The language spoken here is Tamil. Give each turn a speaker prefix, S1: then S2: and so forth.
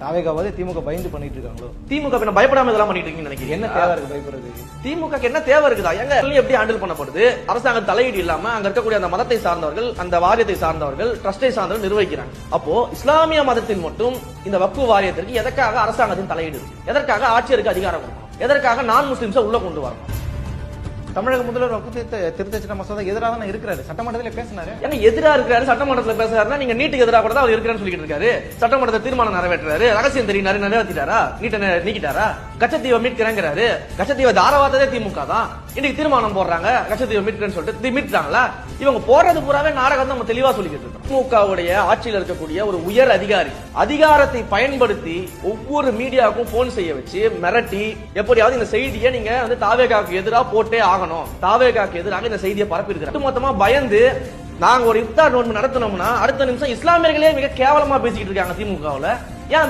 S1: தாவேகாவது திமுக பயந்து பண்ணிட்டு இருக்காங்களோ?
S2: திமுக என்ன பயப்படாம இதெல்லாம் பண்ணிட்டு இருக்கீங்கன்னு நினைக்கிறீங்க?
S1: என்ன தேவை இருக்கு பயப்படுறதுக்கு?
S2: திமுக என்ன தேவை இருக்குதா? எங்க எப்படி ஹேண்டில் பண்ணப்படுது? அரசாங்க தலையீடு இல்லாம அங்க இருக்கக்கூடிய அந்த மதத்தை சார்ந்தவர்கள், அந்த வாரியத்தை சார்ந்தவர்கள், ட்ரஸ்டை சார்ந்தவர்கள் நிர்வகிக்கிறாங்க. அப்போ இஸ்லாமிய மதத்தில் மட்டும் இந்த வக்ஃபு வாரியத்திற்கு எதற்காக அரசாங்கத்தின் தலையீடு? எதற்காக ஆட்சியருக்கு அதிகாரம் கொடுக்கணும்? எதற்காக நான் முஸ்லிம்ஸை உள்ள கொண்டு வரணும்?
S1: தமிழக முதல்வர் வக்ஃபு திருத்த சட்ட மசோதா எதிராக தான் இருக்கிறாரு, சட்டமன்றத்தில் பேசினாரு.
S2: ஏன்னா எதிராக இருக்கிறாரு, சட்டமன்றத்தில் பேசுறாருன்னா நீங்க நீட்டுக்கு எதிராக கூட தான் அவர் இருக்கிறான்னு சொல்லிட்டு இருக்காரு. சட்டமன்றத்தை தீர்மானம் நிறைவேற்றாரு, ரகசியம் தெரியும் நிறைவேற்றிட்டாரா? நீட்டை நீக்கிட்டாரா? கச்சத்தீவை மீட்கிறேங்கிறாரு. கச்சத்தீவை தாராவாத்ததே திமுக தான். இன்னைக்கு தீர்மானம் போடுறாங்க கச்சத்தீவை மீட்கிறேன்னு சொல்லிட்டு மீட்கிறாங்களா? இவங்க போடுறது பூராவே நாடகம் நம்ம தெளிவா சொல்லிக்கிட்டு இருக்கோம். திமுகவுடைய ஆட்சியில் இருக்கக்கூடிய ஒரு உயர் அதிகாரி அதிகாரத்தை பயன்படுத்தி ஒவ்வொரு மீடியாவுக்கும் போன் செய்ய வச்சு மிரட்டி எப்படியாவது இந்த செய்தியை நீங்க வந்து தாவேகாவுக்கு எதிராக போட்டே ஆகணும், தாவேகாவுக்கு எதிராக இந்த செய்தியை பரப்பி இருக்கிறாங்க. மொத்தமா பயந்து நாங்க ஒரு இஃப்தார் நோன்பு நடத்தினோம்னா அடுத்த நிமிஷம் இஸ்லாமியர்களே மிக கேவலமா பேசிக்கிட்டு இருக்காங்க திமுகவுல.